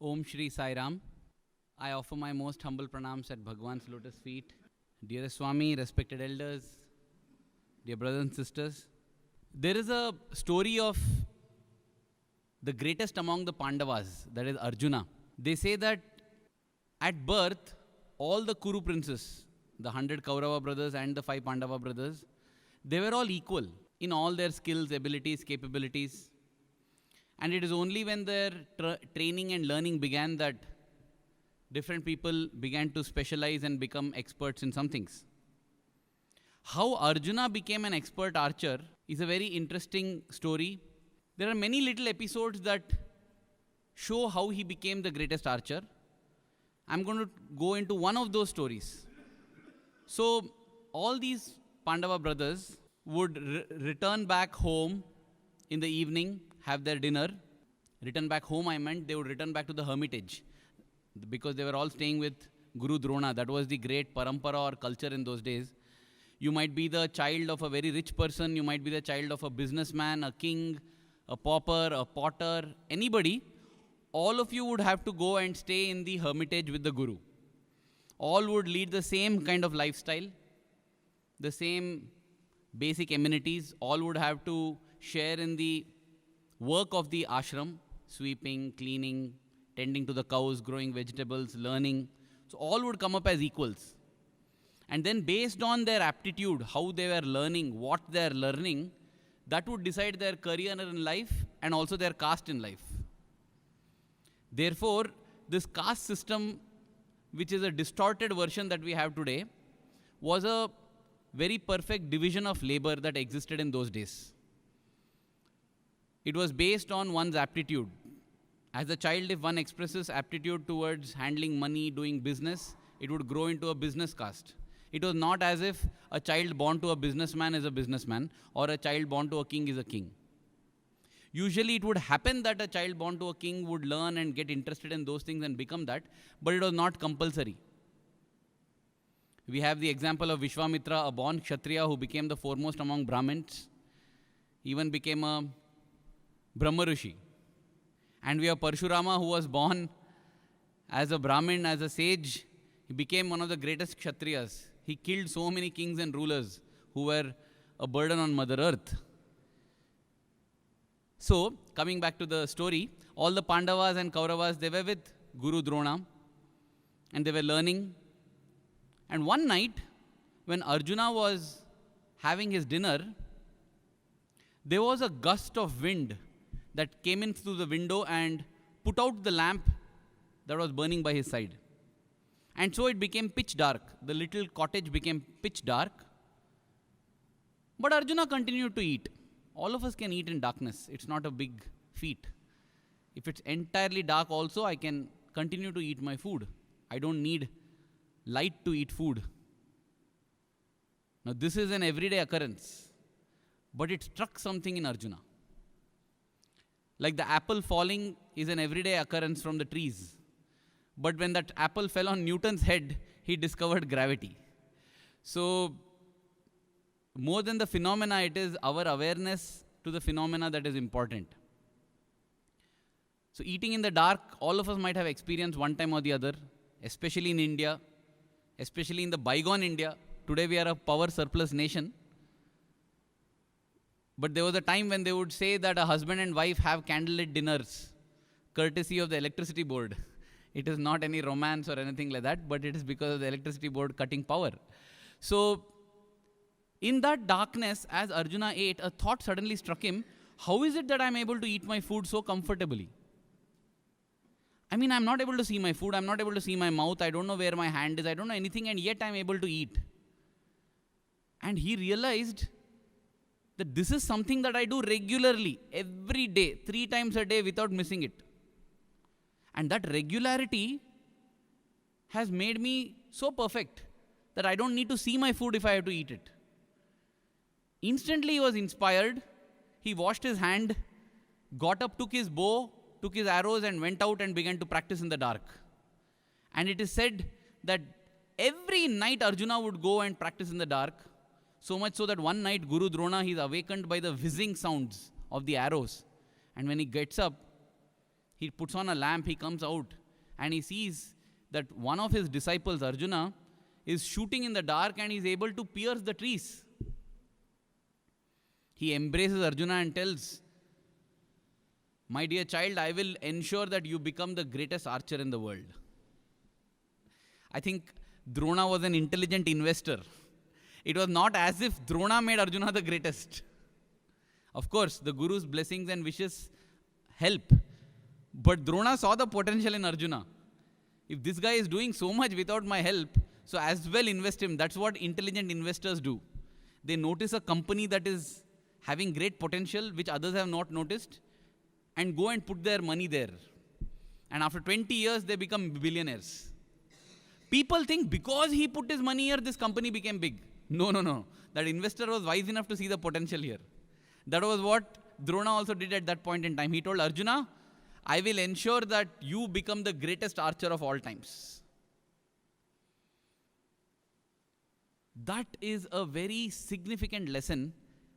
Om Shri Sai Ram. I offer my most humble pranams at Bhagwan's lotus feet. Dearest Swami, respected elders, dear brothers and sisters. There is a story of the greatest among the Pandavas, that is Arjuna. They say that at birth, all the Kuru princes, the 100 Kaurava brothers and the 5 Pandava brothers, they were all equal in all their skills, abilities, capabilities. And it is only when their training and learning began that different people began to specialize and become experts in some things. How Arjuna became an expert archer is a very interesting story. There are many little episodes that show how he became the greatest archer. I'm going to go into one of those stories. So, all these Pandava brothers would return back home in the evening, have their dinner. Return back home, I meant they would return back to the hermitage, because they were all staying with Guru Drona. That was the great parampara or culture in those days. You might be the child of a very rich person, you might be the child of a businessman, a king, a pauper, a potter, anybody. All of you would have to go and stay in the hermitage with the Guru. All would lead the same kind of lifestyle, the same basic amenities. All would have to share in the work of the ashram, sweeping, cleaning, tending to the cows, growing vegetables, learning. So all would come up as equals. And then based on their aptitude, how they were learning, what they are learning, that would decide their career in life and also their caste in life. Therefore, this caste system, which is a distorted version that we have today, was a very perfect division of labor that existed in those days. It was based on one's aptitude. As a child, if one expresses aptitude towards handling money, doing business, it would grow into a business caste. It was not as if a child born to a businessman is a businessman or a child born to a king is a king. Usually it would happen that a child born to a king would learn and get interested in those things and become that, but it was not compulsory. We have the example of Vishwamitra, a born Kshatriya who became the foremost among Brahmins, even became a Brahma Rishi. And we have Parshurama, who was born as a Brahmin, as a sage. He became one of the greatest Kshatriyas. He killed so many kings and rulers who were a burden on Mother Earth. So, coming back to the story, all the Pandavas and Kauravas, they were with Guru Drona and they were learning. And one night, when Arjuna was having his dinner, there was a gust of wind that came in through the window and put out the lamp that was burning by his side. And so it became pitch dark. The little cottage became pitch dark. But Arjuna continued to eat. All of us can eat in darkness. It's not a big feat. If it's entirely dark also, I can continue to eat my food. I don't need light to eat food. Now this is an everyday occurrence. But it struck something in Arjuna. Like the apple falling is an everyday occurrence from the trees. But when that apple fell on Newton's head, he discovered gravity. So, more than the phenomena, it is our awareness to the phenomena that is important. So, eating in the dark, all of us might have experienced one time or the other, especially in India, especially in the bygone India. Today we are a power surplus nation. But there was a time when they would say that a husband and wife have candlelit dinners, courtesy of the electricity board. It is not any romance or anything like that, but it is because of the electricity board cutting power. So, in that darkness, as Arjuna ate, a thought suddenly struck him, how is it that I'm able to eat my food so comfortably? I mean, I'm not able to see my food, I'm not able to see my mouth, I don't know where my hand is, I don't know anything, and yet I'm able to eat. And he realized that this is something that I do regularly, every day, 3 times a day without missing it. And that regularity has made me so perfect that I don't need to see my food if I have to eat it. Instantly he was inspired. He washed his hand, got up, took his bow, took his arrows and went out and began to practice in the dark. And it is said that every night Arjuna would go and practice in the dark. So much so that one night Guru Drona, he is awakened by the whizzing sounds of the arrows. And when he gets up, He puts on a lamp, he comes out, and he sees that one of his disciples, Arjuna, is shooting in the dark and is able to pierce the trees. He embraces Arjuna and tells, "My dear child, I will ensure that you become the greatest archer in the world." I think Drona was an intelligent investor. It was not as if Drona made Arjuna the greatest. Of course, the Guru's blessings and wishes help. But Drona saw the potential in Arjuna. If this guy is doing so much without my help, so as well invest him. That's what intelligent investors do. They notice a company that is having great potential, which others have not noticed, and go and put their money there. And after 20 years, they become billionaires. People think because he put his money here, this company became big. No. That investor was wise enough to see the potential here. That was what Drona also did at that point in time. He told Arjuna, "I will ensure that you become the greatest archer of all times." That is a very significant lesson,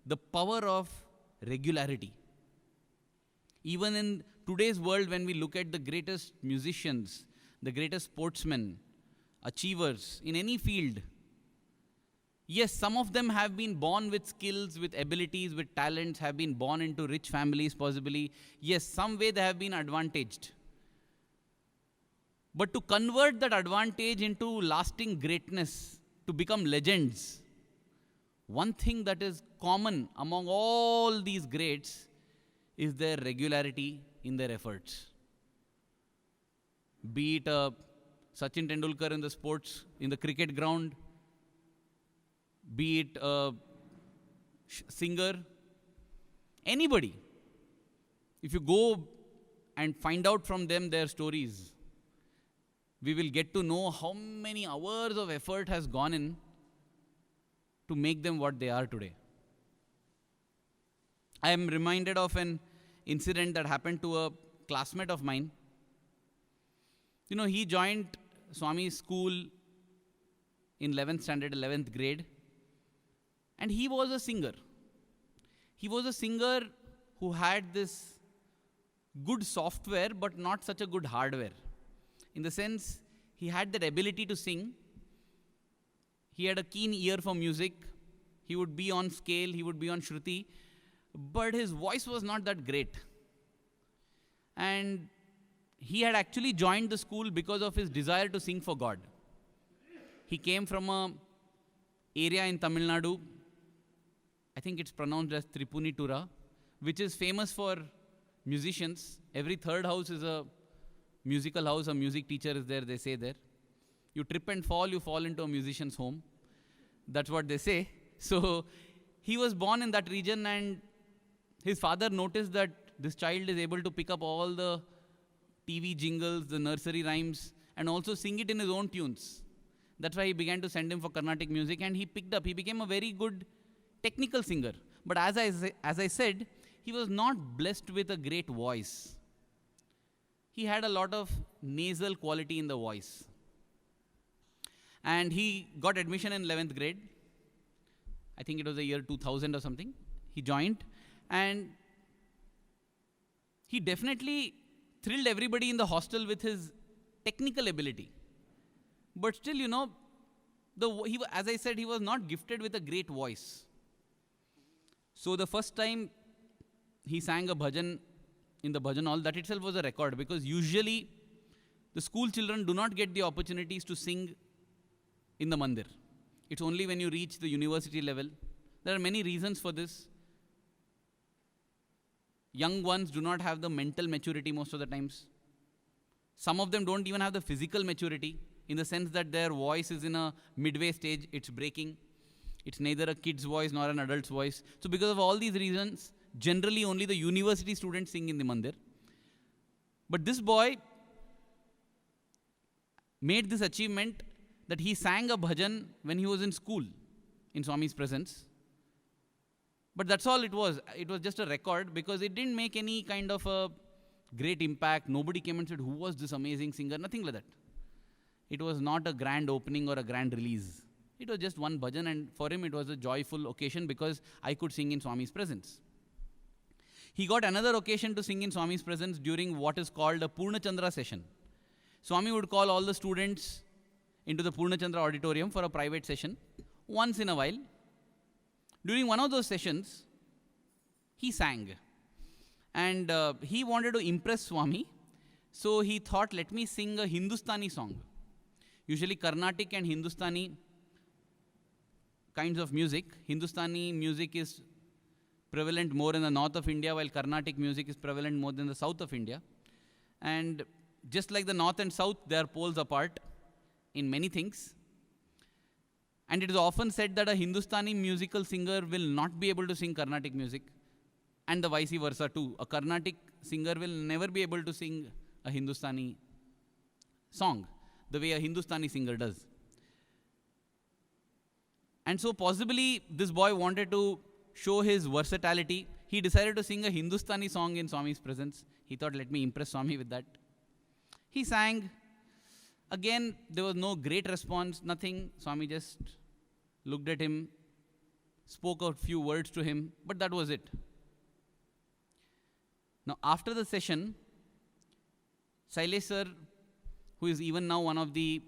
the power of regularity. Even in today's world, when we look at the greatest musicians, the greatest sportsmen, achievers in any field, yes, some of them have been born with skills, with abilities, with talents, have been born into rich families possibly. Yes, some way they have been advantaged. But to convert that advantage into lasting greatness, to become legends, one thing that is common among all these greats is their regularity in their efforts. Be it Sachin Tendulkar in the sports, in the cricket ground, be it a singer, anybody. If you go and find out from them their stories, we will get to know how many hours of effort has gone in to make them what they are today. I am reminded of an incident that happened to a classmate of mine. He joined Swami's school in 11th standard, 11th grade. And he was a singer. He was a singer who had this good software, but not such a good hardware. In the sense, he had that ability to sing. He had a keen ear for music. He would be on scale, he would be on Shruti. But his voice was not that great. And he had actually joined the school because of his desire to sing for God. He came from an area in Tamil Nadu, I think it's pronounced as Tripunitura, which is famous for musicians. Every third house is a musical house, a music teacher is there, they say there. You trip and fall, you fall into a musician's home. That's what they say. So he was born in that region, and his father noticed that this child is able to pick up all the TV jingles, the nursery rhymes, and also sing it in his own tunes. That's why he began to send him for Carnatic music, and he picked up. He became a very good technical singer. But as I said, he was not blessed with a great voice. He had a lot of nasal quality in the voice. And he got admission in 11th grade. I think it was the year 2000 or something. He joined, and he definitely thrilled everybody in the hostel with his technical ability. But still, as I said, he was not gifted with a great voice. So the first time he sang a bhajan in the bhajan hall, that itself was a record, because usually the school children do not get the opportunities to sing in the mandir. It's only when you reach the university level. There are many reasons for this. Young ones do not have the mental maturity most of the times. Some of them don't even have the physical maturity, in the sense that their voice is in a midway stage, it's breaking. It's neither a kid's voice nor an adult's voice. So because of all these reasons, generally only the university students sing in the mandir. But this boy made this achievement that he sang a bhajan when he was in school, in Swami's presence. But that's all it was. It was just a record, because it didn't make any kind of a great impact. Nobody came and said, "Who was this amazing singer?" Nothing like that. It was not a grand opening or a grand release. It was just one bhajan, and for him it was a joyful occasion because I could sing in Swami's presence. He got another occasion to sing in Swami's presence during what is called a Purna Chandra session. Swami would call all the students into the Purna Chandra auditorium for a private session once in a while. During one of those sessions, he sang. And he wanted to impress Swami, so he thought, let me sing a Hindustani song. Usually Carnatic and Hindustani kinds of music. Hindustani music is prevalent more in the north of India, while Carnatic music is prevalent more than the south of India. And just like the north and south, they are poles apart in many things. And it is often said that a Hindustani musical singer will not be able to sing Carnatic music, and the vice versa too. A Carnatic singer will never be able to sing a Hindustani song the way a Hindustani singer does. And so possibly this boy wanted to show his versatility. He decided to sing a Hindustani song in Swami's presence. He thought, let me impress Swami with that. He sang. Again, there was no great response, nothing. Swami just looked at him, spoke a few words to him, but that was it. Now, after the session, Sailesh sir, who is even now one of the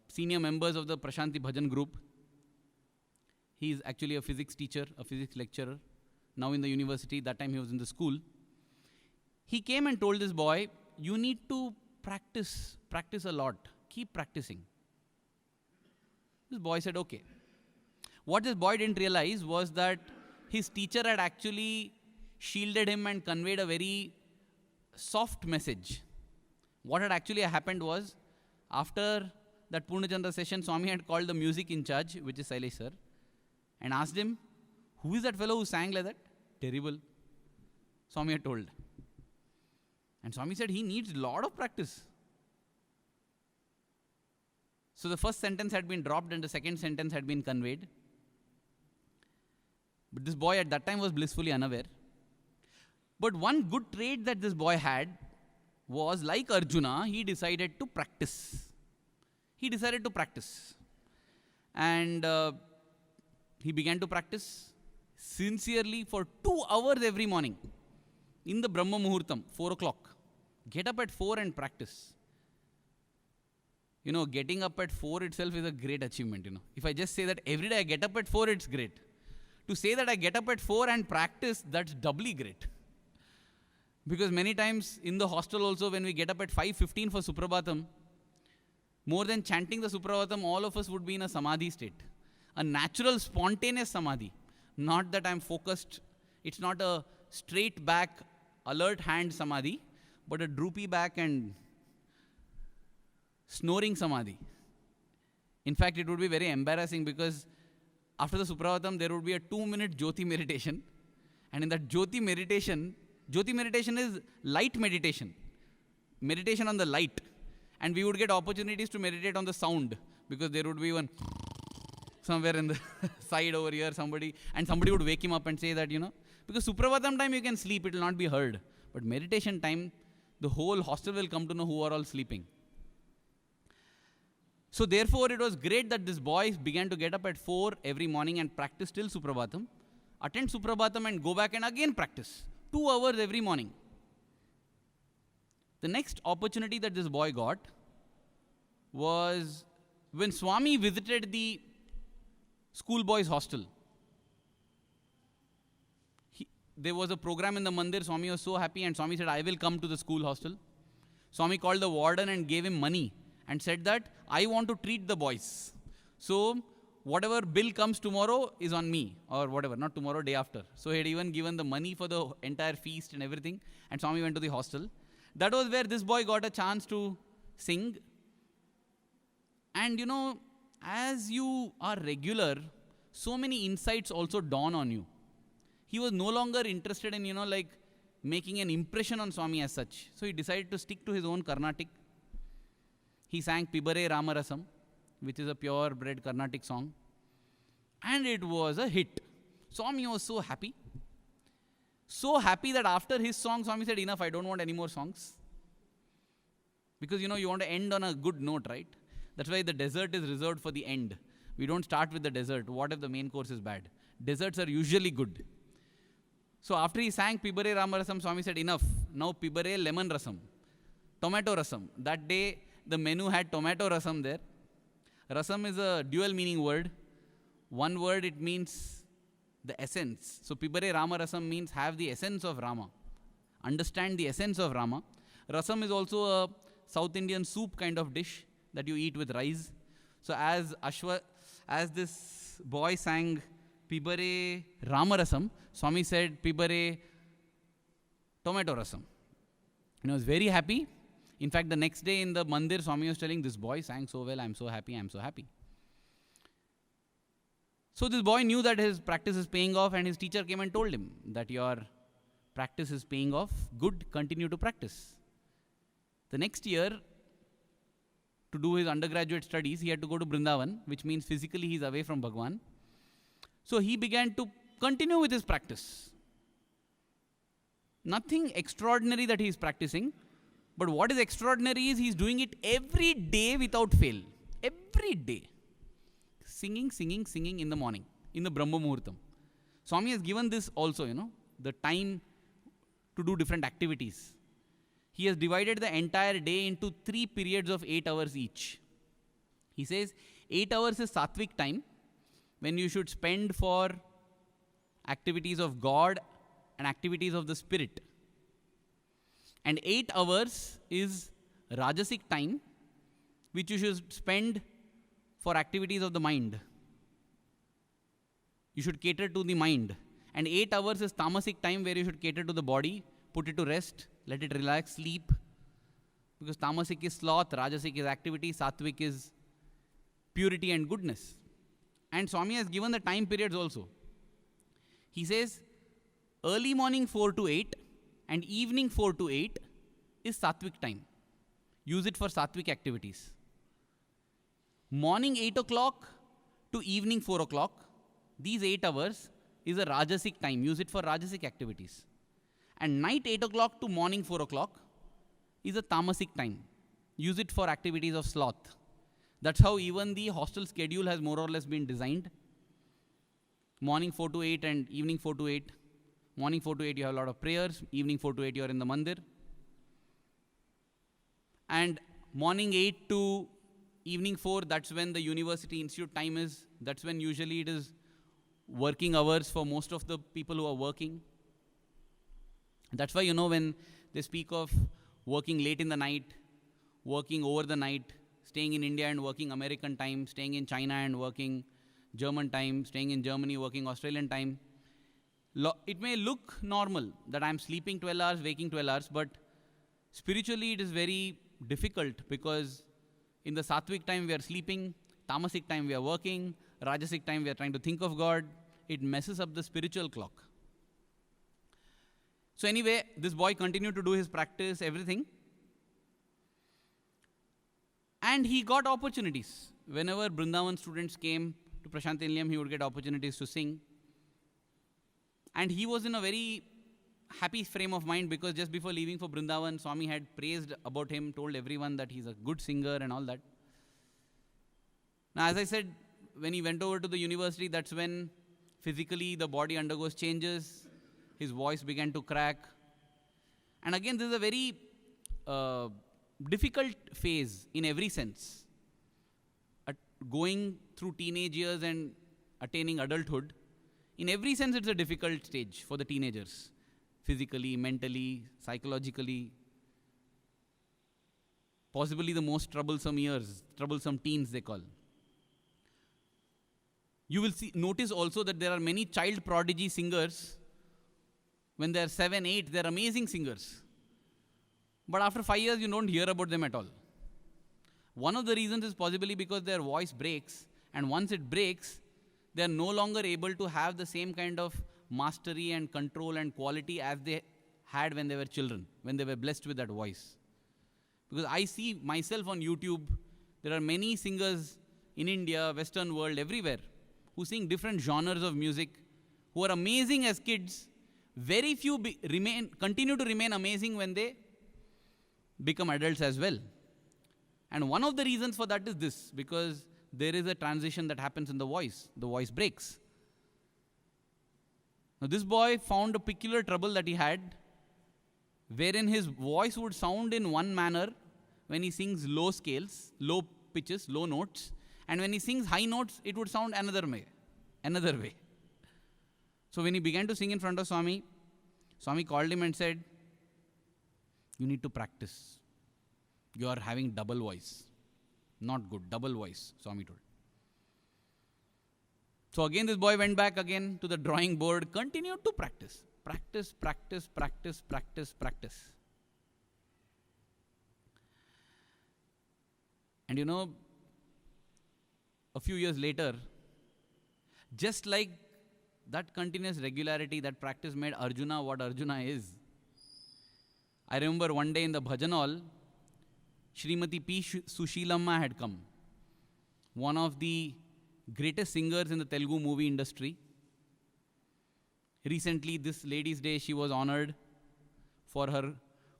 senior members of the Prashanti Bhajan group, he is actually a physics teacher, a physics lecturer, now in the university. That time he was in the school. He came and told this boy, you need to practice a lot. Keep practicing. This boy said, okay. What this boy didn't realize was that his teacher had actually shielded him and conveyed a very soft message. What had actually happened was, after that Purna Chandra session, Swami had called the music in charge, which is Sailesh sir, and asked him, who is that fellow who sang like that? Terrible. Swami had told. And Swami said, he needs a lot of practice. So the first sentence had been dropped and the second sentence had been conveyed. But this boy at that time was blissfully unaware. But one good trait that this boy had was, like Arjuna, he decided to practice. He decided to practice. And he began to practice sincerely for 2 hours every morning. In the Brahma Muhurtam, 4 o'clock. Get up at 4 and practice. You know, getting up at 4 itself is a great achievement, you know. If I just say that every day I get up at 4, it's great. To say that I get up at 4 and practice, that's doubly great. Because many times in the hostel also, when we get up at 5:15 for Suprabhatam, more than chanting the Suprabhatam, all of us would be in a samadhi state. A natural, spontaneous samadhi. Not that I'm focused. It's not a straight back, alert hand samadhi, but a droopy back and snoring samadhi. In fact, it would be very embarrassing because after the Suprabhatam, there would be a 2-minute Jyoti meditation. And in that Jyoti meditation is light meditation. Meditation on the light. And we would get opportunities to meditate on the sound, because there would be one somewhere in the side over here, somebody would wake him up and say that, you know, because Suprabhatam time you can sleep, it will not be heard. But meditation time, the whole hostel will come to know who are all sleeping. So therefore, it was great that this boy began to get up at 4 every morning and practice till Suprabhatam, attend Suprabhatam and go back and again practice. 2 hours every morning. The next opportunity that this boy got was when Swami visited the schoolboys' hostel. There was a program in the mandir. Swami was so happy and Swami said, I will come to the school hostel. Swami called the warden and gave him money and said that, I want to treat the boys. So whatever bill comes tomorrow is on me, or whatever, not tomorrow, day after. So he had even given the money for the entire feast and everything, and Swami went to the hostel. That was where this boy got a chance to sing. And you know, as you are regular, so many insights also dawn on you. He was no longer interested in, you know, like making an impression on Swami as such. So he decided to stick to his own Carnatic. He sang Pibare Ramarasam, which is a pure-bred Carnatic song. And it was a hit. Swami was so happy. So happy that after his song, Swami said, enough, I don't want any more songs. Because, you know, you want to end on a good note, right? That's why the dessert is reserved for the end. We don't start with the dessert. What if the main course is bad? Desserts are usually good. So after he sang Pibare Rama Rasam, Swami said, enough. Now Pibare Lemon Rasam. Tomato Rasam. That day, the menu had tomato rasam there. Rasam is a dual meaning word. One word, it means the essence. So Pibare Rama Rasam means have the essence of Rama. Understand the essence of Rama. Rasam is also a South Indian soup kind of dish that you eat with rice. So as this boy sang Pibare Rama Rasam, Swami said Pibare Tomato Rasam. And I was very happy. In fact, the next day in the mandir, Swami was telling, this boy sang so well, I'm so happy, I'm so happy. So this boy knew that his practice is paying off, and his teacher came and told him that your practice is paying off, good, continue to practice. The next year, to do his undergraduate studies, he had to go to Vrindavan, which means physically he's away from Bhagwan. So he began to continue with his practice. Nothing extraordinary that he is practicing, but what is extraordinary is he's doing it every day without fail. Every day. Singing in the morning, in the Brahma Muhurtam. Swami has given this also, the time to do different activities. He has divided the entire day into 3 periods of 8 hours each. He says 8 hours is Sattvic time, when you should spend for activities of God and activities of the spirit. And 8 hours is Rajasic time, which you should spend for activities of the mind. You should cater to the mind. And 8 hours is Tamasic time, where you should cater to the body, put it to rest, let it relax, sleep. Because Tamasic is sloth, Rajasic is activity, Sattvic is purity and goodness. And Swami has given the time periods also. He says, early morning 4 to 8 and evening 4 to 8 is Sattvic time. Use it for Sattvic activities. Morning 8 o'clock to evening 4 o'clock, these 8 hours is a Rajasic time. Use it for Rajasic activities. And night 8 o'clock to morning 4 o'clock is a Tamasic time. Use it for activities of sloth. That's how even the hostel schedule has more or less been designed. Morning 4 to 8 and evening 4 to 8. Morning 4 to 8 you have a lot of prayers. Evening 4 to 8 you are in the mandir. And morning 8 to evening 4, that's when the university institute time is. That's when usually it is working hours for most of the people who are working. That's why, when they speak of working late in the night, working over the night, staying in India and working American time, staying in China and working German time, staying in Germany, working Australian time. It may look normal that I'm sleeping 12 hours, waking 12 hours, but spiritually it is very difficult, because in the Sattvic time we are sleeping, Tamasic time we are working, Rajasic time we are trying to think of God. It messes up the spiritual clock. So anyway, this boy continued to do his practice, everything. And he got opportunities. Whenever Vrindavan students came to Prasanthi Nilayam, he would get opportunities to sing. And he was in a very happy frame of mind, because just before leaving for Vrindavan, Swami had praised about him, told everyone that he's a good singer and all that. Now, as I said, when he went over to the university, that's when physically the body undergoes changes. His voice began to crack. And again, this is a very difficult phase in every sense. Going through teenage years and attaining adulthood, in every sense it's a difficult stage for the teenagers. Physically, mentally, psychologically. Possibly the most troublesome years, troublesome teens they call. You will notice also that there are many child prodigy singers. When they are 7, 8, they are amazing singers. But after 5 years, you don't hear about them at all. One of the reasons is possibly because their voice breaks, and once it breaks, they are no longer able to have the same kind of mastery and control and quality as they had when they were children, when they were blessed with that voice. Because I see myself on YouTube, there are many singers in India, Western world, everywhere, who sing different genres of music, who are amazing as kids. Very few continue to remain amazing when they become adults as well. And one of the reasons for that is this, because there is a transition that happens in the voice. The voice breaks. Now this boy found a peculiar trouble that he had, wherein his voice would sound in one manner when he sings low scales, low pitches, low notes, and when he sings high notes, it would sound another way. So when he began to sing in front of Swami, Swami called him and said, "You need to practice. You are having double voice. Not good, double voice," Swami told. So again this boy went back again to the drawing board, continued to practice. Practice. And you know, a few years later, just like that continuous regularity, that practice made Arjuna what Arjuna is. I remember one day in the bhajan hall, Srimati P. Sushilamma had come. One of the greatest singers in the Telugu movie industry. Recently, this Ladies' Day, she was honored for her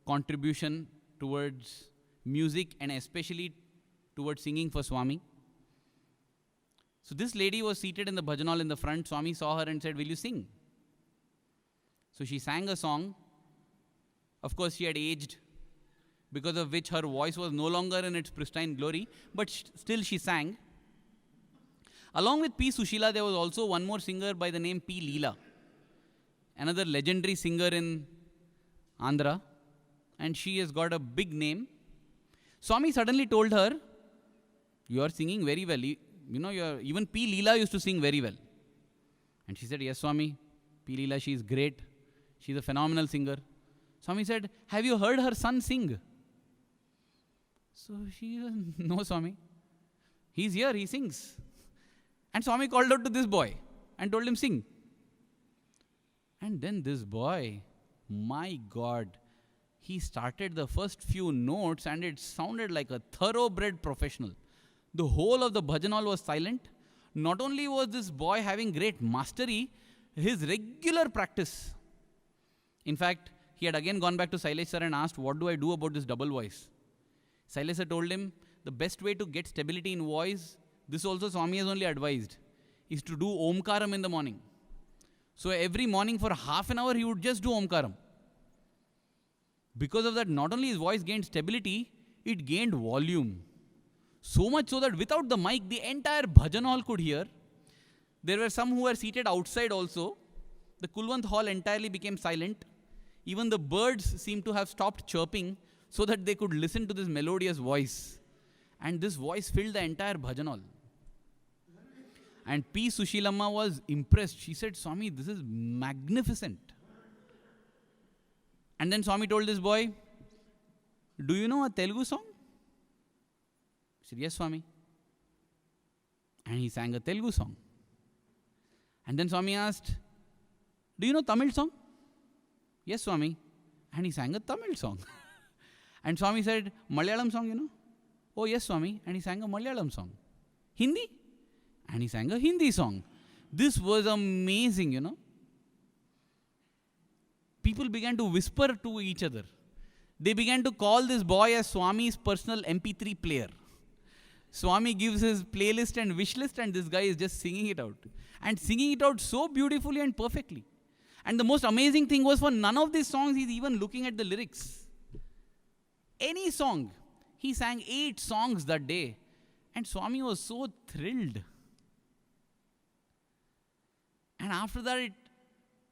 contribution towards music and especially towards singing for Swami. So this lady was seated in the bhajan hall in the front. Swami saw her and said, "Will you sing?" So she sang a song. Of course, she had aged, because of which her voice was no longer in its pristine glory, but still she sang. Along with P. Sushila, there was also one more singer by the name P. Leela, another legendary singer in Andhra, and she has got a big name. Swami suddenly told her, "You are singing very well. Even P. Leela used to sing very well." And she said, "Yes, Swami. P. Leela, she is great. She is a phenomenal singer." Swami said, "Have you heard her son sing?" So she said, "No, Swami. He's here, he sings." And Swami called out to this boy and told him, "Sing." And then this boy, my God, he started the first few notes and it sounded like a thoroughbred professional. The whole of the bhajan hall was silent. Not only was this boy having great mastery, his regular practice. In fact, he had again gone back to Sailesh sir and asked, "What do I do about this double voice?" Sailesh sir told him, the best way to get stability in voice, this also Swami has only advised, is to do Omkaram in the morning. So every morning for half an hour, he would just do Omkaram. Because of that, not only his voice gained stability, it gained volume. So much so that without the mic, the entire bhajan hall could hear. There were some who were seated outside also. The Kulwant hall entirely became silent. Even the birds seemed to have stopped chirping so that they could listen to this melodious voice. And this voice filled the entire bhajan hall. And P. Sushilamma was impressed. She said, "Swami, this is magnificent." And then Swami told this boy, "Do you know a Telugu song?" He said, "Yes, Swami." And he sang a Telugu song. And then Swami asked, "Do you know Tamil song?" "Yes, Swami." And he sang a Tamil song. And Swami said, "Malayalam song, you know?" "Oh, yes, Swami." And he sang a Malayalam song. "Hindi?" And he sang a Hindi song. This was amazing, you know. People began to whisper to each other. They began to call this boy as Swami's personal MP3 player. Swami gives his playlist and wish list, and this guy is just singing it out. And singing it out so beautifully and perfectly. And the most amazing thing was, for none of these songs, he's even looking at the lyrics. Any song. He sang 8 songs that day. And Swami was so thrilled. And after that,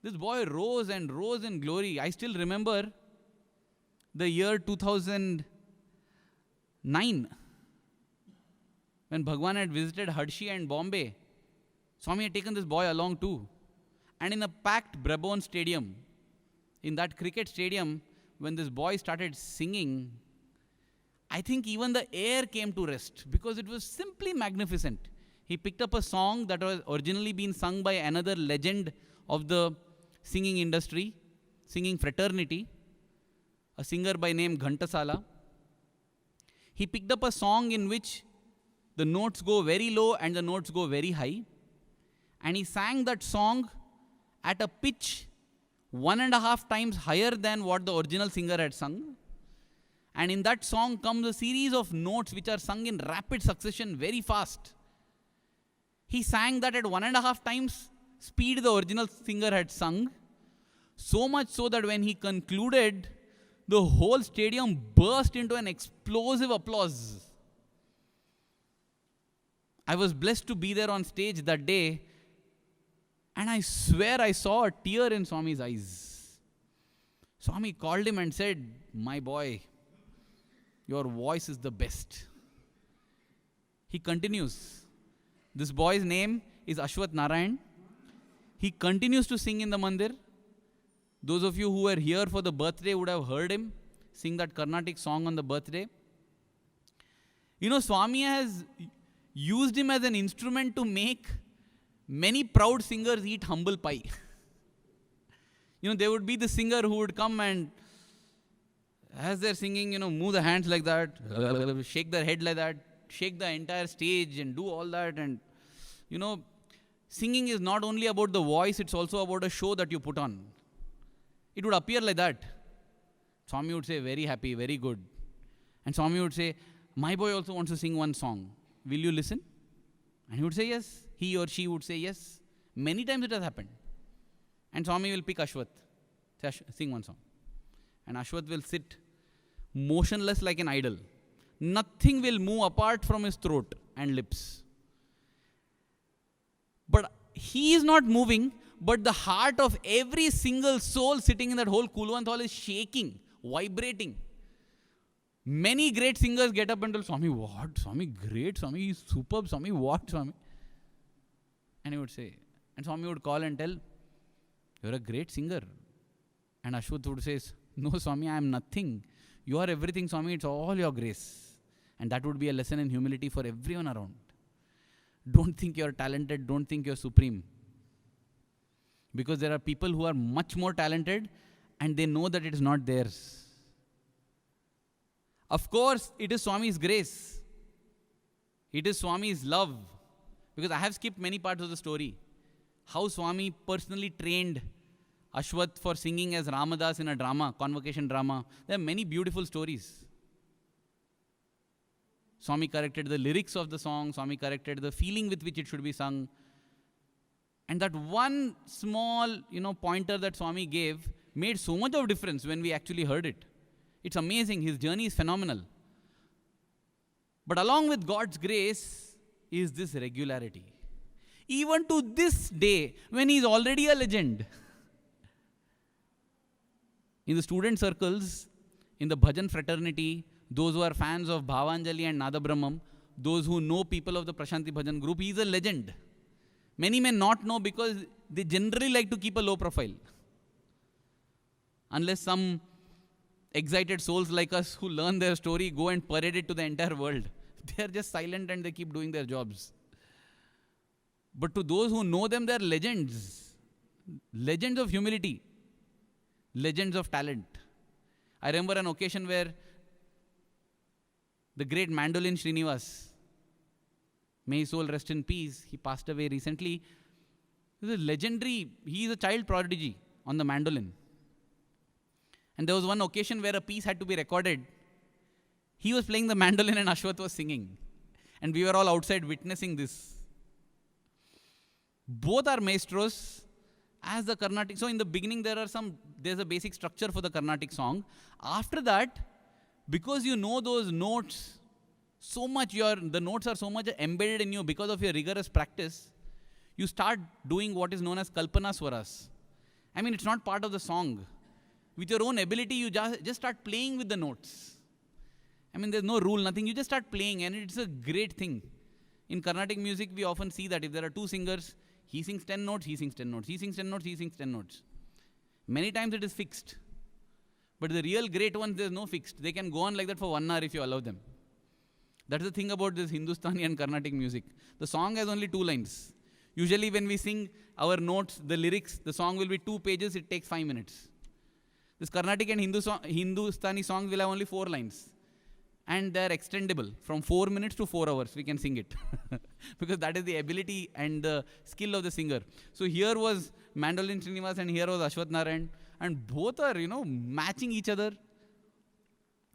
this boy rose and rose in glory. I still remember the year 2009, when Bhagwan had visited Hadshi and Bombay. Swami had taken this boy along too. And in a packed Brabourne stadium, in that cricket stadium, when this boy started singing, I think even the air came to rest, because it was simply magnificent. He picked up a song that was originally been sung by another legend of the singing industry, singing fraternity, a singer by name Ghantasala. He picked up a song in which the notes go very low and the notes go very high. And he sang that song at a pitch 1.5 times higher than what the original singer had sung. And in that song comes a series of notes which are sung in rapid succession, very fast. He sang that at 1.5 times speed the original singer had sung. So much so that when he concluded, the whole stadium burst into an explosive applause. I was blessed to be there on stage that day, and I swear I saw a tear in Swami's eyes. Swami called him and said, "My boy, your voice is the best." He continues. This boy's name is Ashwath Narayan. He continues to sing in the mandir. Those of you who were here for the birthday would have heard him sing that Carnatic song on the birthday. You know, Swami has used him as an instrument to make many proud singers eat humble pie. You know, there would be the singer who would come and, as they're singing, you know, move the hands like that, shake their head like that, shake the entire stage and do all that. And, you know, singing is not only about the voice, it's also about a show that you put on. It would appear like that. Swami would say, "Very happy, very good." And Swami would say, "My boy also wants to sing one song. Will you listen?" And he would say yes. He or she would say yes. Many times it has happened. And Swami will pick Ashwath, say, "Sing one song." And Ashwath will sit motionless like an idol. Nothing will move apart from his throat and lips. But he is not moving, but the heart of every single soul sitting in that whole Kulwant hall is shaking, vibrating. Many great singers get up and tell Swami, "What? Swami, great. Swami, he's superb. Swami, what? Swami?" And he would say, and Swami would call and tell, "You're a great singer." And Ashwath would say, "No, Swami, I am nothing. You are everything, Swami. It's all your grace." And that would be a lesson in humility for everyone around. Don't think you're talented. Don't think you're supreme. Because there are people who are much more talented and they know that it is not theirs. Of course, it is Swami's grace. It is Swami's love. Because I have skipped many parts of the story. How Swami personally trained Ashwath for singing as Ramadas in a drama, convocation drama. There are many beautiful stories. Swami corrected the lyrics of the song. Swami corrected the feeling with which it should be sung. And that one small, pointer that Swami gave made so much of difference when we actually heard it. It's amazing. His journey is phenomenal. But along with God's grace is this regularity. Even to this day, when he's already a legend. In the student circles, in the bhajan fraternity, those who are fans of Bhavanjali and Nada Brahmam, those who know people of the Prashanti Bhajan group, he is a legend. Many may not know because they generally like to keep a low profile. Unless some excited souls like us who learn their story go and parade it to the entire world. They are just silent and they keep doing their jobs. But to those who know them, they are legends. Legends of humility. Legends of talent. I remember an occasion where the great mandolin Srinivas, may his soul rest in peace, he passed away recently. He is a legendary, he is a child prodigy on the mandolin. And there was one occasion where a piece had to be recorded. He was playing the mandolin and Ashwath was singing. And we were all outside witnessing this. Both are maestros as the Carnatic. So in the beginning there's a basic structure for the Carnatic song. After that, because you know those notes so much, the notes are so much embedded in you because of your rigorous practice, you start doing what is known as Kalpana Swaras. I mean, it's not part of the song. With your own ability, you just start playing with the notes. I mean, there's no rule, nothing. You just start playing and it's a great thing. In Carnatic music, we often see that if there are two singers, he sings 10 notes, he sings 10 notes, he sings 10 notes, he sings 10 notes. Many times it is fixed. But the real great ones, there's no fixed. They can go on like that for 1 hour if you allow them. That's the thing about this Hindustani and Carnatic music. The song has only 2 lines. Usually when we sing our notes, the lyrics, the song will be 2 pages, it takes 5 minutes. This Carnatic and Hindustani songs will have only 4 lines. And they're extendable. From 4 minutes to 4 hours, we can sing it. Because that is the ability and the skill of the singer. So here was Mandolin Srinivas and here was Ashwath Narayan. And both are, matching each other.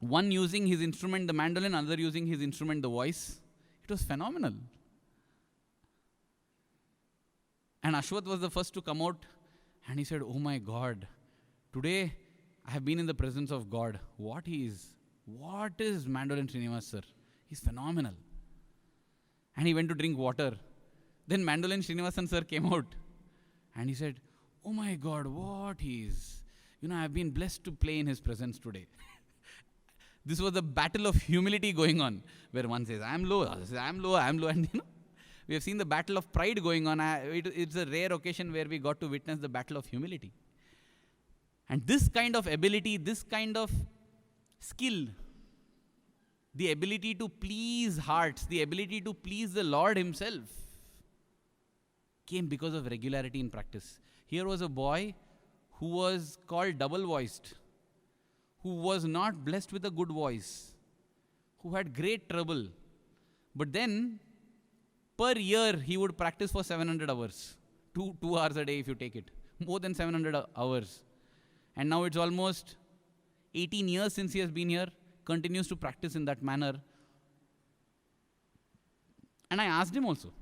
One using his instrument, the mandolin, another using his instrument, the voice. It was phenomenal. And Ashwath was the first to come out, and he said, "Oh my God, today I have been in the presence of God. What is Mandolin Srinivas sir? He's phenomenal." And he went to drink water. Then Mandolin Srinivasan sir came out, and he said, "Oh my God, what is? I've been blessed to play in his presence today." This was a battle of humility going on, where one says, "I'm low," other says, "I'm low," and we have seen the battle of pride going on. It's a rare occasion where we got to witness the battle of humility. And this kind of ability, this kind of skill, the ability to please hearts, the ability to please the Lord himself, came because of regularity in practice. Here was a boy who was called double-voiced, who was not blessed with a good voice, who had great trouble. But then, per year, he would practice for 700 hours. 2 hours a day if you take it. More than 700 hours. And now it's almost 18 years since he has been here, continues to practice in that manner. And I asked him also,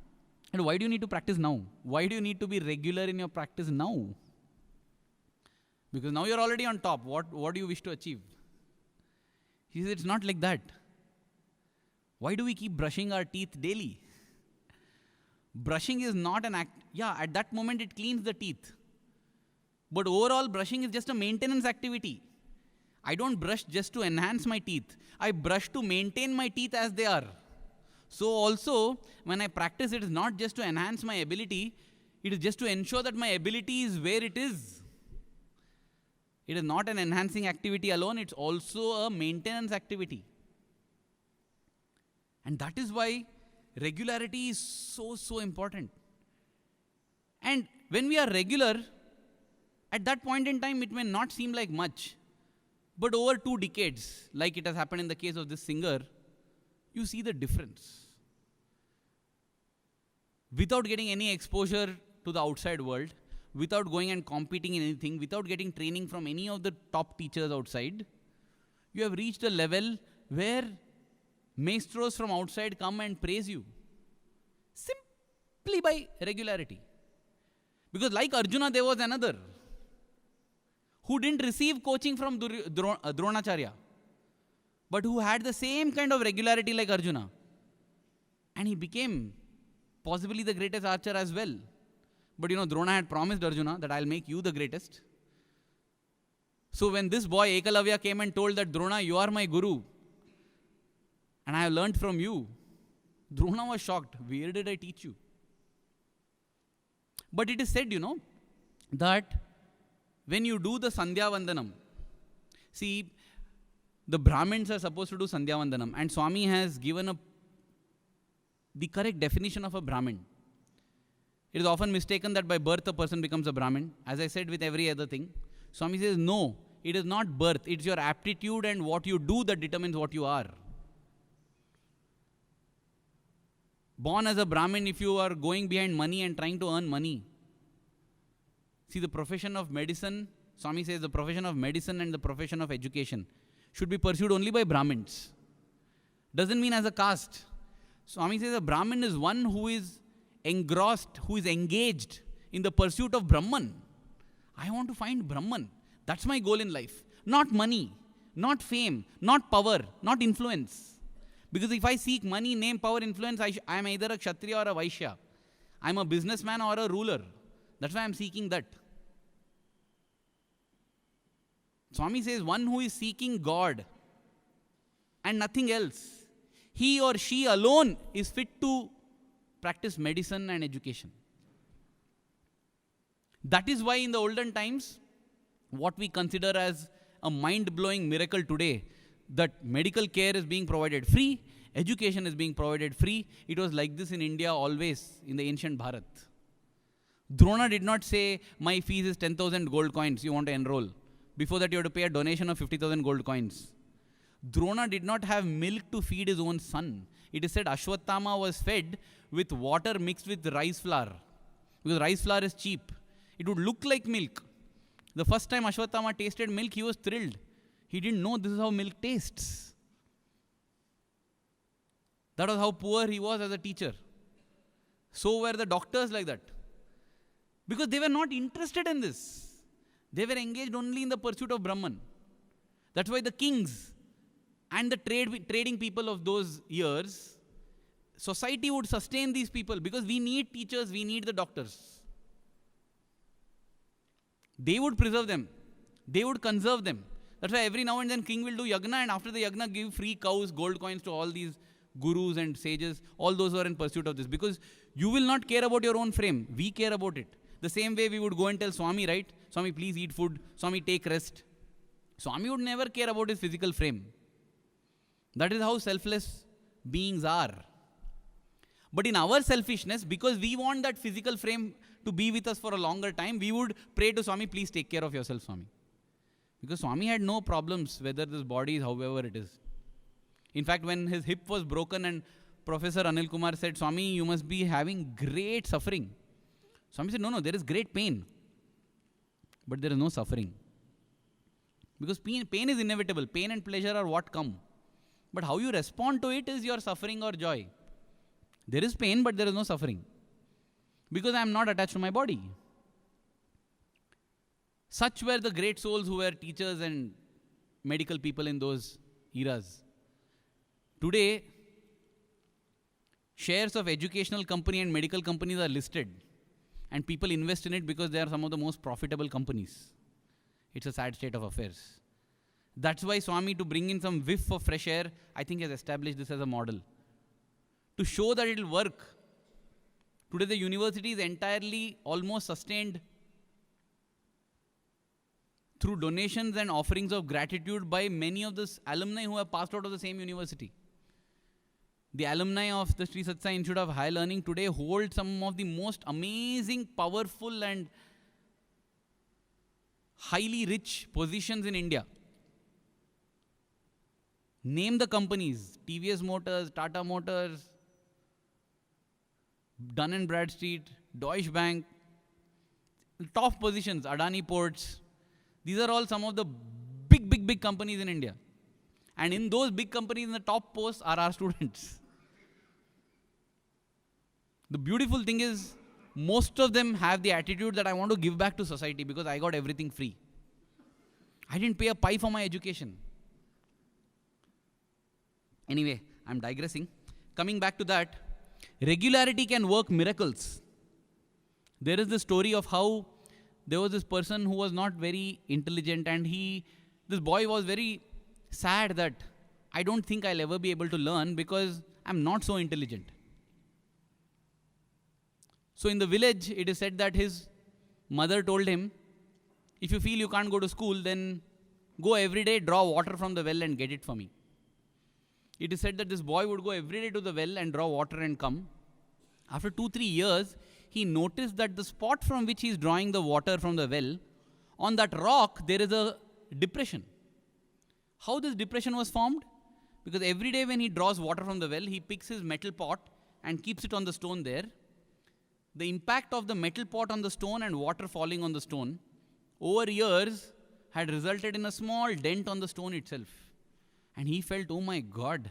"And why do you need to practice now? Why do you need to be regular in your practice now? Because now you're already on top. What do you wish to achieve?" He said, "It's not like that. Why do we keep brushing our teeth daily? Brushing is not an act. Yeah, at that moment it cleans the teeth. But overall, brushing is just a maintenance activity. I don't brush just to enhance my teeth. I brush to maintain my teeth as they are. So also, when I practice, it is not just to enhance my ability. It is just to ensure that my ability is where it is. It is not an enhancing activity alone. It's also a maintenance activity. And that is why regularity is so important. And when we are regular, at that point in time, it may not seem like much. But over 2 decades, like it has happened in the case of this singer, you see the difference. Without getting any exposure to the outside world, without going and competing in anything, without getting training from any of the top teachers outside, you have reached a level where maestros from outside come and praise you. Simply by regularity. Because like Arjuna, there was another who didn't receive coaching from Dronacharya, but who had the same kind of regularity like Arjuna. And he became possibly the greatest archer as well. But Drona had promised Arjuna that I'll make you the greatest. So when this boy Ekalavya came and told that, "Drona, you are my guru, and I have learned from you," Drona was shocked. "Where did I teach you?" But it is said, that when you do the Sandhya Vandanam, see, the Brahmins are supposed to do Sandhya Vandanam, and Swami has given the correct definition of a Brahmin. It is often mistaken that by birth a person becomes a Brahmin. As I said with every other thing, Swami says, no, it is not birth. It's your aptitude and what you do that determines what you are. Born as a Brahmin, if you are going behind money and trying to earn money. See, the profession of medicine, Swami says the profession of medicine and the profession of education should be pursued only by Brahmins. Doesn't mean as a caste. Swami says a Brahmin is one who is engrossed, who is engaged in the pursuit of Brahman. I want to find Brahman. That's my goal in life. Not money, not fame, not power, not influence. Because if I seek money, name, power, influence, I am either a Kshatriya or a Vaishya. I'm a businessman or a ruler. That's why I'm seeking that. Swami says one who is seeking God and nothing else, he or she alone is fit to practice medicine and education. That is why in the olden times, what we consider as a mind-blowing miracle today, that medical care is being provided free, education is being provided free. It was like this in India always in the ancient Bharat. Drona did not say, my fees is 10,000 gold coins, you want to enroll. Before that you have to pay a donation of 50,000 gold coins. Drona did not have milk to feed his own son. It is said Ashwatthama was fed with water mixed with rice flour. Because rice flour is cheap. It would look like milk. The first time Ashwatthama tasted milk, he was thrilled. He didn't know this is how milk tastes. That was how poor he was as a teacher. So were the doctors like that. Because they were not interested in this. They were engaged only in the pursuit of Brahman. That's why the kings and the trading people of those years, society would sustain these people because we need teachers, we need the doctors. They would preserve them. They would conserve them. That's why every now and then king will do yagna, and after the yagna give free cows, gold coins to all these gurus and sages, all those who are in pursuit of this. Because you will not care about your own frame. We care about it. The same way we would go and tell Swami, right? Swami, please eat food. Swami, take rest. Swami would never care about his physical frame. That is how selfless beings are. But in our selfishness, because we want that physical frame to be with us for a longer time, we would pray to Swami, please take care of yourself, Swami. Because Swami had no problems whether this body is however it is. In fact, when his hip was broken and Professor Anil Kumar said, Swami, you must be having great suffering. Swami said, no, there is great pain. But there is no suffering. Because pain is inevitable. Pain and pleasure are what come. But how you respond to it is your suffering or joy. There is pain, but there is no suffering. Because I am not attached to my body. Such were the great souls who were teachers and medical people in those eras. Today, shares of educational company and medical companies are listed. And people invest in it because they are some of the most profitable companies. It's a sad state of affairs. That's why Swami, to bring in some whiff of fresh air, I think has established this as a model. To show that it will work. Today the university is entirely almost sustained through donations and offerings of gratitude by many of the alumni who have passed out of the same university. The alumni of the Sri Sathya Institute of Higher Learning today hold some of the most amazing, powerful and highly rich positions in India. Name the companies: TVS Motors, Tata Motors, Dun & Bradstreet, Deutsche Bank, top positions, Adani Ports. These are all some of the big companies in India. And in those big companies, in the top posts are our students. The beautiful thing is, most of them have the attitude that I want to give back to society because I got everything free. I didn't pay a pie for my education. Anyway, I'm digressing. Coming back to that, regularity can work miracles. There is the story of how there was this person who was not very intelligent, and this boy was very sad that I don't think I'll ever be able to learn because I'm not so intelligent. So in the village, it is said that his mother told him, if you feel you can't go to school, then go every day, draw water from the well and get it for me. It is said that this boy would go every day to the well and draw water and come. After 2-3 years, he noticed that the spot from which he is drawing the water from the well, on that rock, there is a depression. How this depression was formed? Because every day when he draws water from the well, he picks his metal pot and keeps it on the stone there. The impact of the metal pot on the stone and water falling on the stone over years had resulted in a small dent on the stone itself. And he felt, oh my God,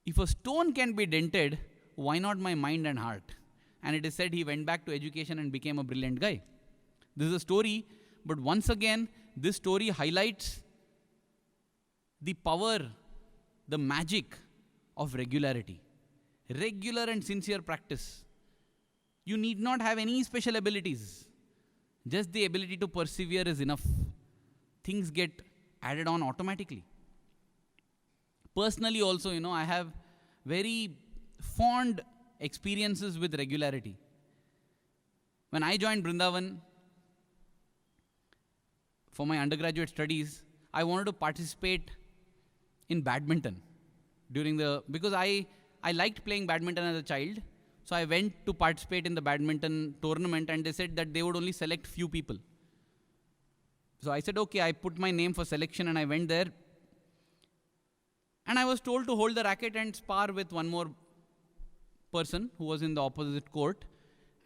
if a stone can be dented, why not my mind and heart? And it is said he went back to education and became a brilliant guy. This is a story, but once again, this story highlights the power, the magic of regularity. Regular and sincere practice. You need not have any special abilities. Just the ability to persevere is enough. Things get added on automatically. Personally also, I have very fond experiences with regularity. When I joined Brindavan for my undergraduate studies, I wanted to participate in badminton because I liked playing badminton as a child. So I went to participate in the badminton tournament, and they said that they would only select few people. So I said, okay, I put my name for selection and I went there. And I was told to hold the racket and spar with one more person who was in the opposite court.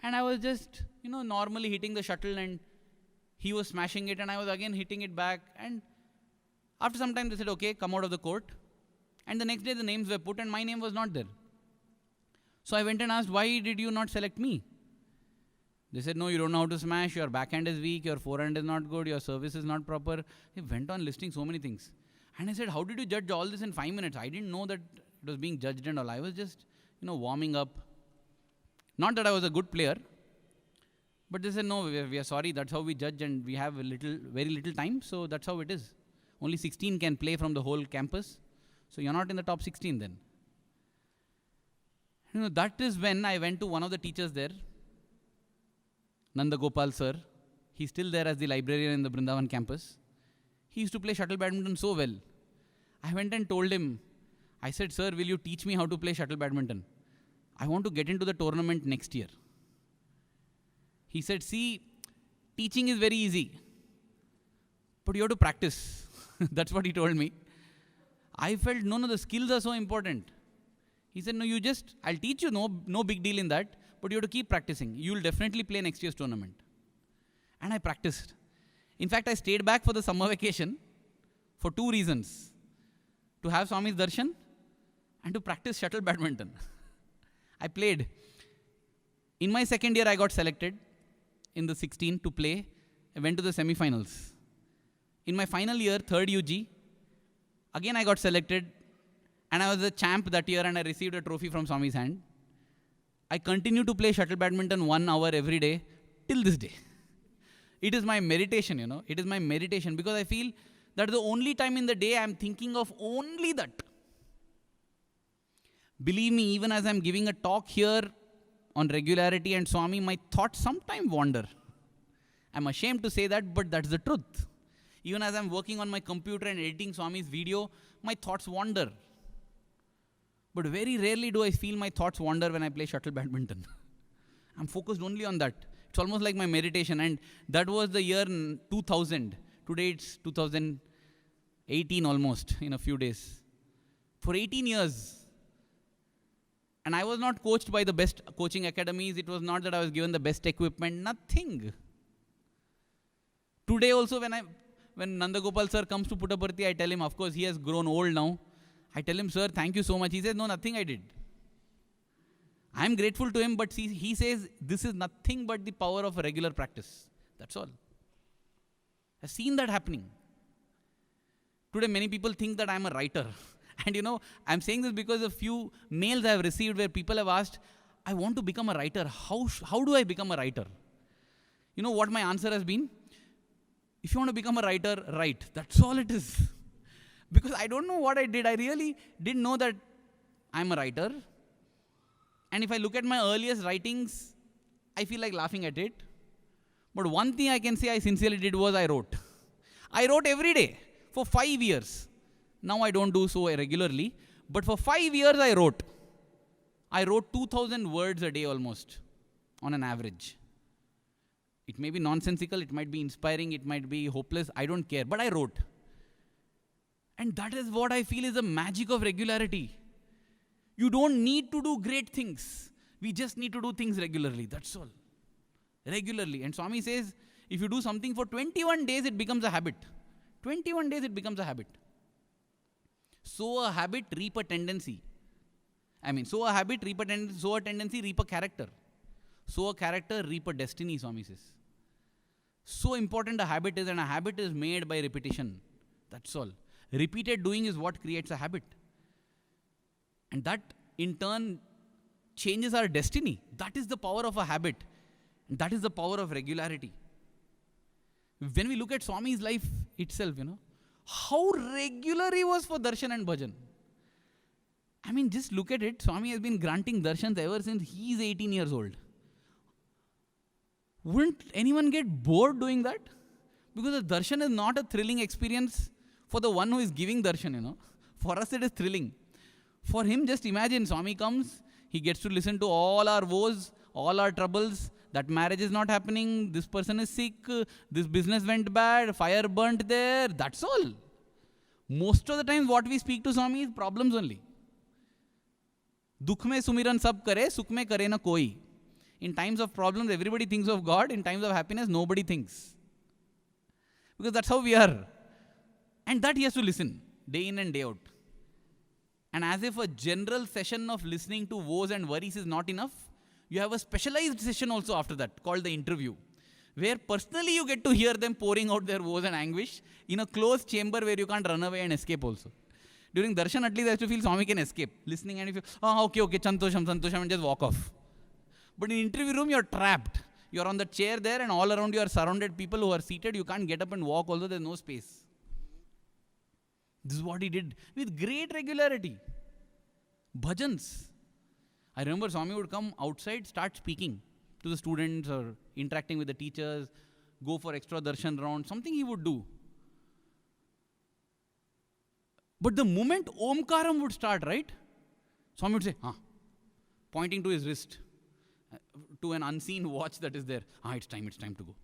And I was just, normally hitting the shuttle, and he was smashing it and I was again hitting it back. And after some time they said, okay, come out of the court. And the next day the names were put and my name was not there. So I went and asked, why did you not select me? They said, no, you don't know how to smash, your backhand is weak, your forehand is not good, your service is not proper. They went on listing so many things. And I said, how did you judge all this in 5 minutes? I didn't know that it was being judged and all. I was just, warming up. Not that I was a good player, but they said, no, we are sorry, that's how we judge and we have very little time, so that's how it is. Only 16 can play from the whole campus, so you're not in the top 16 then. That is when I went to one of the teachers there, Nanda Gopal sir. He's still there as the librarian in the Brindavan campus. He used to play shuttle badminton so well. I went and told him, I said, sir, will you teach me how to play shuttle badminton? I want to get into the tournament next year. He said, see, teaching is very easy, but you have to practice. That's what he told me. I felt, no, the skills are so important. He said, no, I'll teach you, no big deal in that, but you have to keep practicing. You will definitely play next year's tournament. And I practiced. In fact, I stayed back for the summer vacation for 2 reasons. To have Swami's darshan and to practice shuttle badminton. I played. In my second year, I got selected in the 16 to play. I went to the semi-finals. In my final year, 3rd UG, again I got selected and I was a champ that year and I received a trophy from Swami's hand. I continue to play shuttle badminton 1 hour every day till this day. It is my meditation, It is my meditation because I feel that the only time in the day I am thinking of only that. Believe me, even as I am giving a talk here on regularity and Swami, my thoughts sometimes wander. I'm ashamed to say that, but that's the truth. Even as I'm working on my computer and editing Swami's video, my thoughts wander. But very rarely do I feel my thoughts wander when I play shuttle badminton. I'm focused only on that. It's almost like my meditation. And that was the year 2000. Today it's 2018 almost, in a few days. For 18 years. And I was not coached by the best coaching academies. It was not that I was given the best equipment. Nothing. Today also when Nanda Gopal sir comes to Puttaparthi, I tell him, of course, he has grown old now. I tell him, sir, thank you so much. He says, no, nothing I did. I am grateful to him, but he says, this is nothing but the power of a regular practice. That's all. I've seen that happening. Today, many people think that I'm a writer. And I'm saying this because a few mails I have received where people have asked, I want to become a writer. How do I become a writer? You know what my answer has been? If you want to become a writer, write. That's all it is. Because I don't know what I did. I really didn't know that I'm a writer. And if I look at my earliest writings, I feel like laughing at it. But one thing I can say I sincerely did was I wrote. I wrote every day for 5 years. Now I don't do so regularly. But for 5 years I wrote. I wrote 2,000 words a day almost on an average. It may be nonsensical, it might be inspiring, it might be hopeless, I don't care. But I wrote. And that is what I feel is the magic of regularity. You don't need to do great things. We just need to do things regularly. That's all. Regularly. And Swami says, if you do something for 21 days, it becomes a habit. 21 days, it becomes a habit. Sow a habit, reap a tendency. Sow a habit, reap a tendency, sow a tendency, reap a character. Sow a character, reap a destiny, Swami says. So important a habit is, and a habit is made by repetition. That's all. Repeated doing is what creates a habit. And that, in turn, changes our destiny. That is the power of a habit. And that is the power of regularity. When we look at Swami's life itself, how regular he was for darshan and bhajan. Just look at it. Swami has been granting darshans ever since he is 18 years old. Wouldn't anyone get bored doing that? Because the darshan is not a thrilling experience for the one who is giving darshan, For us it is thrilling. For him, just imagine, Swami comes, he gets to listen to all our woes, all our troubles, that marriage is not happening, this person is sick, this business went bad, fire burnt there, that's all. Most of the time what we speak to Swami is problems only. Dukh mein sumiran sab kare, sukh mein kare na koi. In times of problems, everybody thinks of God. In times of happiness, nobody thinks. Because that's how we are. And that he has to listen, day in and day out. And as if a general session of listening to woes and worries is not enough, You have a specialized session also after that called the interview, where personally you get to hear them pouring out their woes and anguish in a closed chamber where you can't run away and escape also. During darshan, at least I have to feel Swami can escape. Listening and you feel, oh, okay, Santosham, and just walk off. But in interview room, you're trapped. You're on the chair there and all around you are surrounded people who are seated. You can't get up and walk, although there's no space. This is what he did with great regularity. Bhajans. I remember Swami would come outside, start speaking to the students or interacting with the teachers, go for extra darshan round, something he would do. But the moment Omkaram would start, right? Swami would say, pointing to his wrist, to an unseen watch that is there. It's time to go.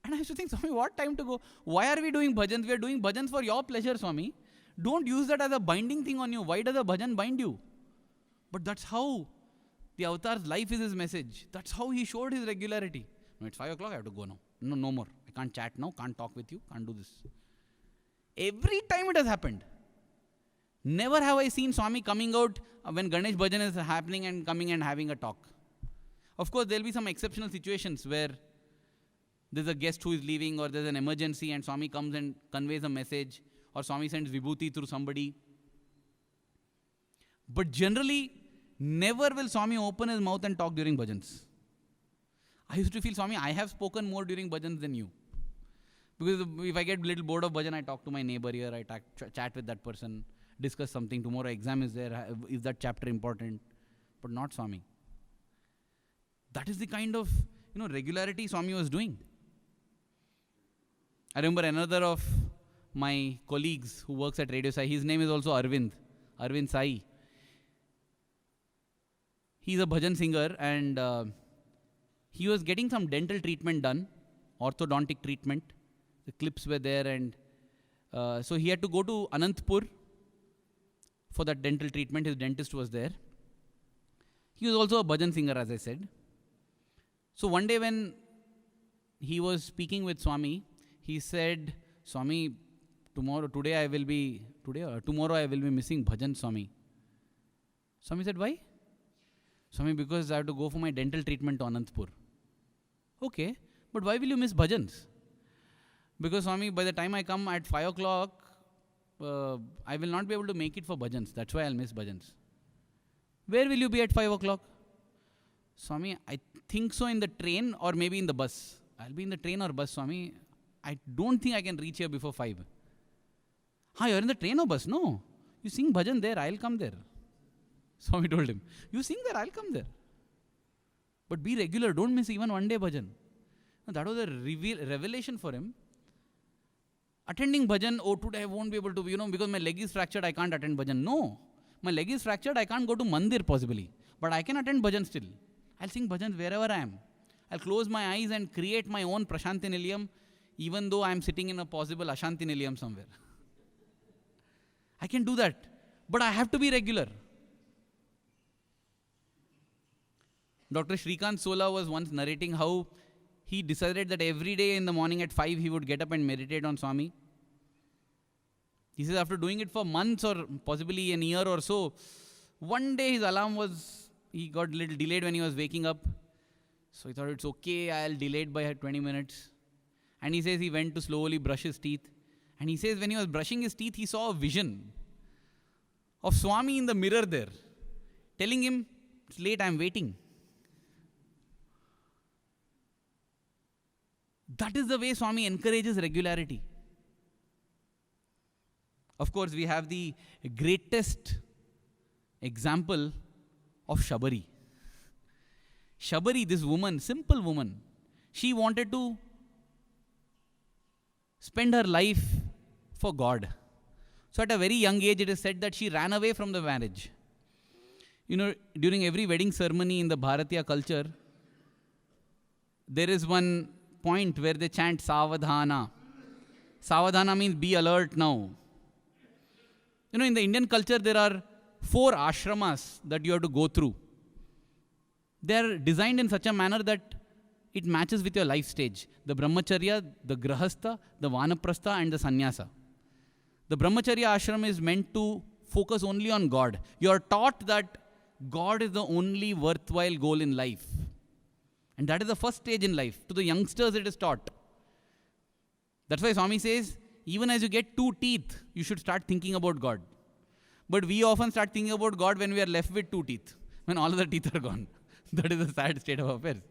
And I used to think, Swami, what time to go? Why are we doing bhajans? We are doing bhajans for your pleasure, Swami. Don't use that as a binding thing on you. Why does a bhajan bind you? But that's how the avatar's life is his message. That's how he showed his regularity. No, it's 5 o'clock, I have to go now. No more. I can't chat now, can't talk with you, can't do this. Every time it has happened. Never have I seen Swami coming out when Ganesh Bhajan is happening and coming and having a talk. Of course, there will be some exceptional situations where there's a guest who is leaving or there's an emergency and Swami comes and conveys a message or Swami sends vibhuti through somebody. But generally, never will Swami open his mouth and talk during bhajans. I used to feel, Swami, I have spoken more during bhajans than you. Because if I get a little bored of bhajan, I talk to my neighbor here, I chat with that person, discuss something. Tomorrow exam is there, is that chapter important? But not Swami. That is the kind of regularity Swami was doing. I remember another of my colleagues who works at Radio Sai, his name is also Arvind Sai. He's a bhajan singer and he was getting some dental treatment done, orthodontic treatment. The clips were there and so he had to go to Anantapur for that dental treatment. His dentist was there. He was also a bhajan singer, as I said. So one day when he was speaking with Swami, he said, Swami, tomorrow I will be missing bhajan, Swami. Swami said, why? Swami, because I have to go for my dental treatment to Anantapur. Okay, but why will you miss bhajans? Because Swami, by the time I come at 5 o'clock, I will not be able to make it for bhajans. That's why I'll miss bhajans. Where will you be at 5 o'clock? Swami, I think so in the train or maybe in the bus. I'll be in the train or bus, Swami. I don't think I can reach here before 5. You're in the train or bus? No. You sing bhajan there, I'll come there. Swami told him, you sing there, I'll come there. But be regular, don't miss even one day bhajan. That was a revelation for him. Attending bhajan, today I won't be able to, because my leg is fractured, I can't attend bhajan. No, my leg is fractured, I can't go to mandir possibly. But I can attend bhajan still. I'll sing bhajans wherever I am. I'll close my eyes and create my own Prashanti Nilayam, even though I'm sitting in a possible Ashanti Nilayam somewhere. I can do that. But I have to be regular. Dr. Shrikant Sola was once narrating how he decided that every day in the morning at 5 he would get up and meditate on Swami. He says after doing it for months or possibly an year or so, one day his alarm he got a little delayed when he was waking up. So he thought it's okay, I'll delay it by 20 minutes. And he says he went to slowly brush his teeth. And he says when he was brushing his teeth, he saw a vision of Swami in the mirror there, telling him, it's late, I'm waiting. That is the way Swami encourages regularity. Of course, we have the greatest example of Shabari. Shabari, this woman, simple woman, she wanted to spend her life for God. So at a very young age, it is said that she ran away from the marriage. During every wedding ceremony in the Bharatiya culture, there is one point where they chant Savadhana. Savadhana means be alert now. In the Indian culture, there are 4 ashramas that you have to go through. They are designed in such a manner that it matches with your life stage. The Brahmacharya, the Grahastha, the Vanaprastha and the Sannyasa. The Brahmacharya ashram is meant to focus only on God. You are taught that God is the only worthwhile goal in life. And that is the first stage in life. To the youngsters, it is taught. That's why Swami says, even as you get 2 teeth, you should start thinking about God. But we often start thinking about God when we are left with 2 teeth, when all the teeth are gone. That is the sad state of affairs.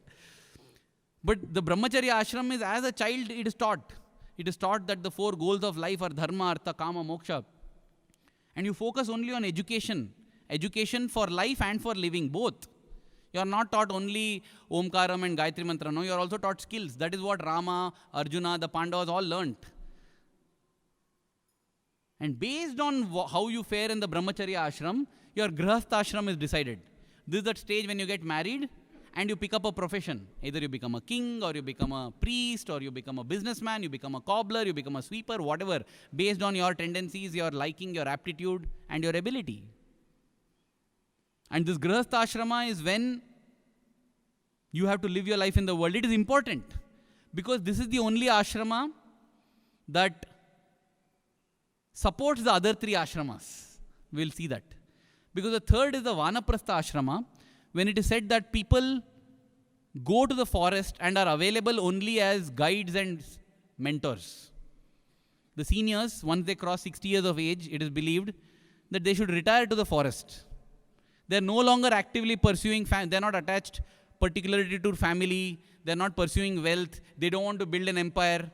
But the Brahmacharya ashram is, as a child, it is taught. It is taught that the 4 goals of life are dharma, artha, kama, moksha. And you focus only on education. Education for life and for living, both. You are not taught only Omkaram and Gayatri Mantra. No, you are also taught skills. That is what Rama, Arjuna, the Pandavas all learnt. And based on how you fare in the Brahmacharya ashram, your Grihastha ashram is decided. This is that stage when you get married and you pick up a profession. Either you become a king, or you become a priest, or you become a businessman, you become a cobbler, you become a sweeper, whatever, based on your tendencies, your liking, your aptitude, and your ability. And this Grihastha ashrama is when you have to live your life in the world. It is important because this is the only ashrama that supports the other 3 ashramas. We'll see that. Because the third is the Vanaprastha ashrama, when it is said that people go to the forest and are available only as guides and mentors. The seniors, once they cross 60 years of age, it is believed that they should retire to the forest. They are no longer actively pursuing, they are not attached particularly to family, they are not pursuing wealth, they don't want to build an empire.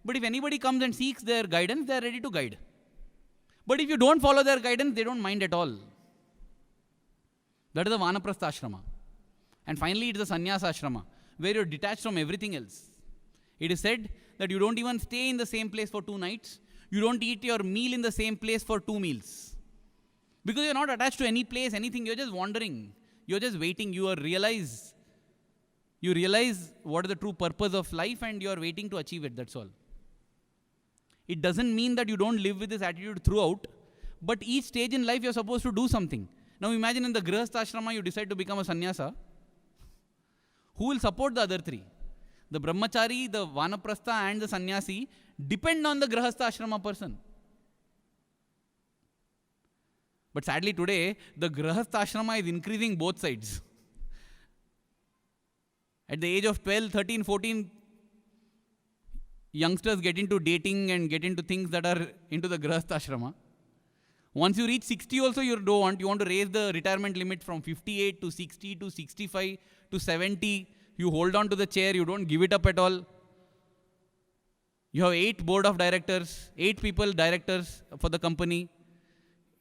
But if anybody comes and seeks their guidance, they are ready to guide. But if you don't follow their guidance, they don't mind at all. That is the Vanaprastha ashrama. And finally, it is the Sannyasa ashrama, where you are detached from everything else. It is said that you don't even stay in the same place for 2 nights. You don't eat your meal in the same place for 2 meals. Because you are not attached to any place, anything. You are just wandering. You are just waiting. You realize what is the true purpose of life, and you are waiting to achieve it. That's all. It doesn't mean that you don't live with this attitude throughout, but each stage in life you are supposed to do something. Now imagine in the Grihastha ashrama you decide to become a sannyasa. Who will support the other 3? The Brahmachari, the Vanaprastha, and the Sannyasi depend on the Grihastha ashrama person. But sadly today, the Grihastha ashrama is increasing both sides. At the age of 12, 13, 14, youngsters get into dating and get into things that are into the Grihastha ashrama. Once you reach 60 also, you want to raise the retirement limit from 58 to 60 to 65 to 70. You hold on to the chair, you don't give it up at all. You have 8 board of directors, 8 people directors for the company.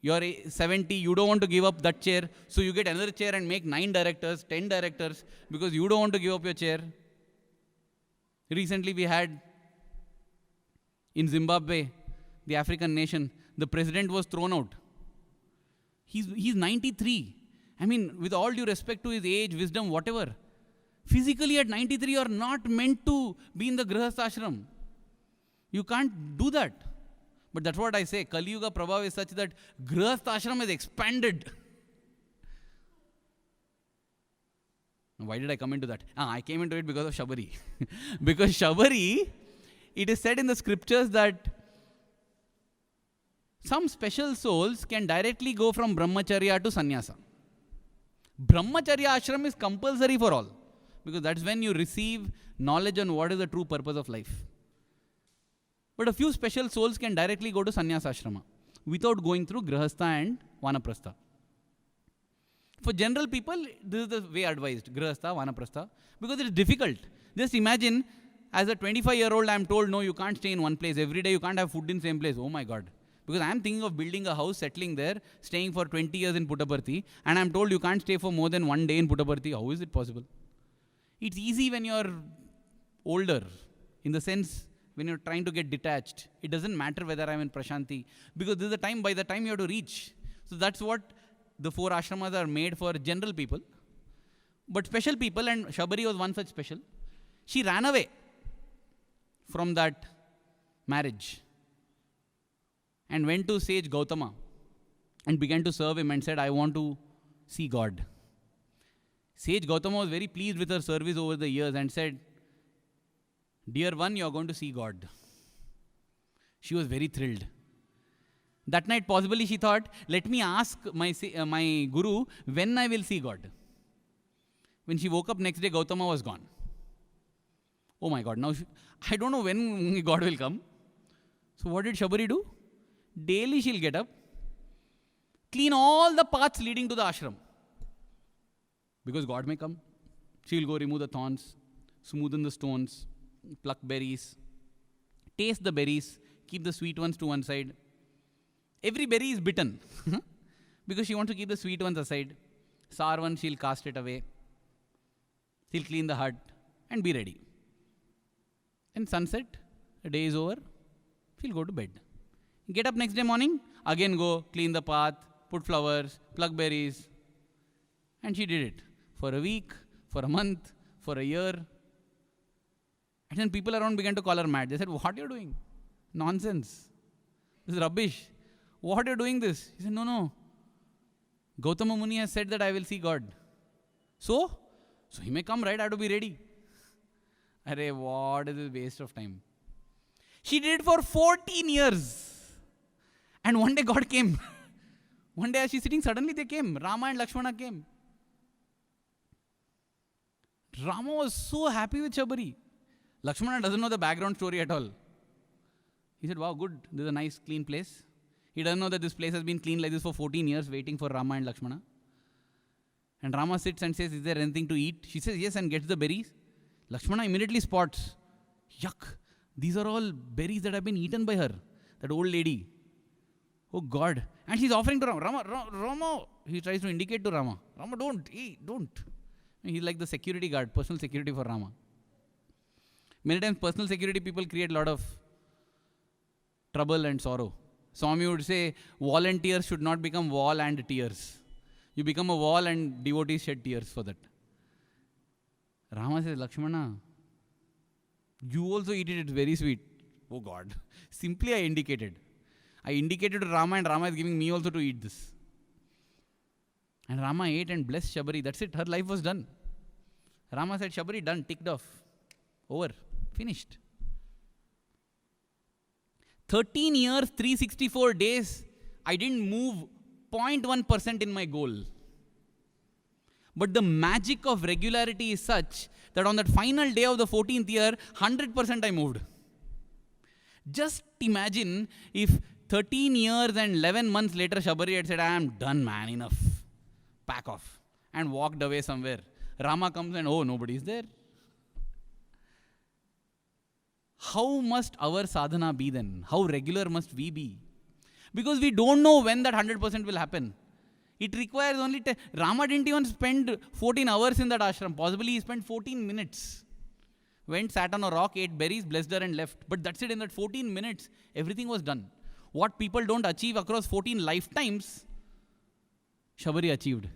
You are 70, you don't want to give up that chair. So you get another chair and make 9 directors, 10 directors, because you don't want to give up your chair. Recently we had in Zimbabwe, the African nation, the president was thrown out. He's 93. I mean, with all due respect to his age, wisdom, whatever. Physically at 93, you are not meant to be in the Grihastha ashram. You can't do that. But that's what I say. Kali Yuga Prabhav is such that Grihastha ashram is expanded. Why did I come into that? I came into it because of Shabari. Because Shabari, it is said in the scriptures that some special souls can directly go from Brahmacharya to Sannyasa. Brahmacharya ashram is compulsory for all. Because that's when you receive knowledge on what is the true purpose of life. But a few special souls can directly go to Sannyasa ashrama without going through Grihastha and Vanaprastha. For general people, this is the way advised, Grihastha, Vanaprastha, because it is difficult. Just imagine, as a 25-year-old, I am told, no, you can't stay in one place. Every day you can't have food in the same place. Oh my God. Because I am thinking of building a house, settling there, staying for 20 years in Puttaparthi, and I am told you can't stay for more than 1 day in Puttaparthi. How is it possible? It's easy when you are older, in the sense, when you're trying to get detached. It doesn't matter whether I'm in Prashanti, because this is the time, by the time you have to reach. So that's what the 4 ashramas are made for general people. But special people, and Shabari was one such special, she ran away from that marriage and went to sage Gautama and began to serve him and said, I want to see God. Sage Gautama was very pleased with her service over the years and said, Dear one, you are going to see God. She was very thrilled. That night, possibly she thought, let me ask my guru when I will see God. When she woke up next day, Gautama was gone. Oh my God, now I don't know when God will come. So what did Shabari do? Daily she'll get up, clean all the paths leading to the ashram. Because God may come. She'll go remove the thorns, smoothen the stones, pluck berries, taste the berries, keep the sweet ones to one side. Every berry is bitten because she wants to keep the sweet ones aside. Sour one, she'll cast it away. She'll clean the hut and be ready. And sunset, the day is over, she'll go to bed. Get up next day morning, again go, clean the path, put flowers, pluck berries. And she did it for a week, for a month, for a year. And then people around began to call her mad. They said, what are you doing? Nonsense. This is rubbish. What are you doing this? He said, no. Gautama Muni has said that I will see God. So he may come, right? I have to be ready. Arey, what is this waste of time? She did it for 14 years. And one day God came. One day as she's sitting, suddenly they came. Rama and Lakshmana came. Rama was so happy with Shabari. Lakshmana doesn't know the background story at all. He said, wow, good. This is a nice, clean place. He doesn't know that this place has been clean like this for 14 years, waiting for Rama and Lakshmana. And Rama sits and says, is there anything to eat? She says, yes, and gets the berries. Lakshmana immediately spots, yuck, these are all berries that have been eaten by her, that old lady. Oh God. And she's offering to Rama. Rama. He tries to indicate to Rama. Rama, don't eat, don't. He's like the security guard, personal security for Rama. Many times personal security people create a lot of trouble and sorrow. Swami would say, volunteers should not become wall and tears. You become a wall and devotees shed tears for that. Rama says, Lakshmana, you also eat it, it's very sweet. Oh God. Simply I indicated. I indicated to Rama and Rama is giving me also to eat this. And Rama ate and blessed Shabari. That's it. Her life was done. Rama said, Shabari, done, ticked off. Over. Finished. 13 years, 364 days, I didn't move 0.1% in my goal. But the magic of regularity is such that on that final day of the 14th year, 100% I moved. Just imagine if 13 years and 11 months later, Shabari had said, I am done, man, enough. Pack off. And walked away somewhere. Rama comes and, oh, nobody is there. How must our sadhana be then? How regular must we be? Because we don't know when that 100% will happen. It requires only... Rama didn't even spend 14 hours in that ashram. Possibly he spent 14 minutes. Went, sat on a rock, ate berries, blessed her and left. But that's it. In that 14 minutes, everything was done. What people don't achieve across 14 lifetimes, Shabari achieved.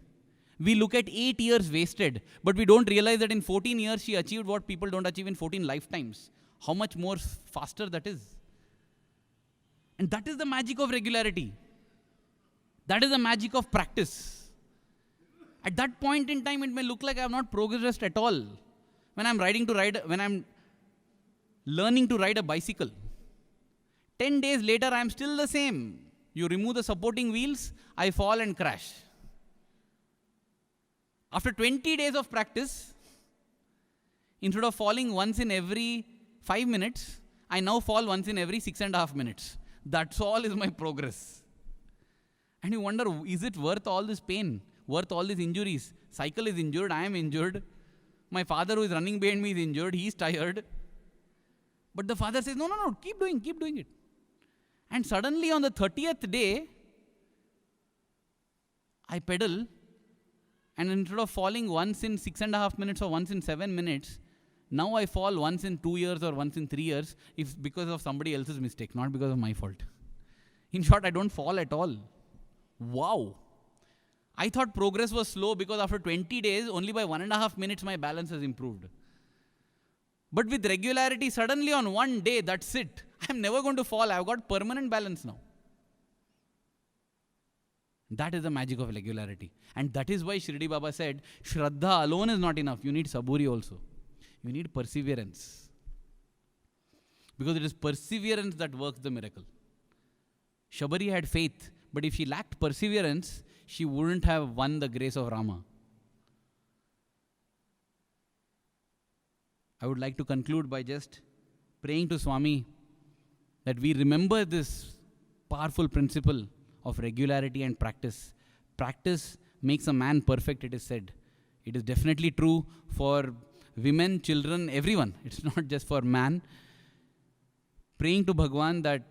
We look at 8 years wasted, but we don't realize that in 14 years she achieved what people don't achieve in 14 lifetimes. How much more faster that is. And that is the magic of regularity. That is the magic of practice. At that point in time, it may look like I have not progressed at all. When I'm learning to ride a bicycle, 10 days later, I am still the same. You remove the supporting wheels, I fall and crash. After 20 days of practice, instead of falling once in every 5 minutes, I now fall once in every 6.5 minutes. That's all is my progress. And you wonder, is it worth all this pain? Worth all these injuries? Cycle is injured, I am injured. My father who is running behind me is injured, he is tired. But the father says, no, keep doing it. And suddenly on the 30th day, I pedal, and instead of falling once in 6.5 minutes or once in 7 minutes, now I fall once in 2 years or once in 3 years, if because of somebody else's mistake, not because of my fault. In short, I don't fall at all. Wow. I thought progress was slow because after 20 days, only by 1.5 minutes my balance has improved. But with regularity, suddenly on one day, that's it. I'm never going to fall. I've got permanent balance now. That is the magic of regularity. And that is why Shirdi Baba said, Shraddha alone is not enough. You need saburi also. You need perseverance. Because it is perseverance that works the miracle. Shabari had faith, but if she lacked perseverance, she wouldn't have won the grace of Rama. I would like to conclude by just praying to Swami that we remember this powerful principle of regularity and practice. Practice makes a man perfect, it is said. It is definitely true for women, children, everyone. It's not just for man. Praying to Bhagwan that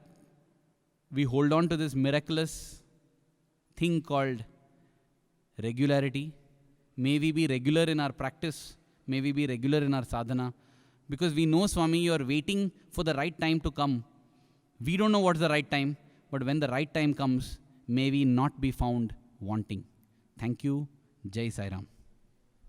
we hold on to this miraculous thing called regularity. May we be regular in our practice. May we be regular in our sadhana. Because we know, Swami, you are waiting for the right time to come. We don't know what's the right time, but when the right time comes, may we not be found wanting. Thank you. Jai Sai Ram.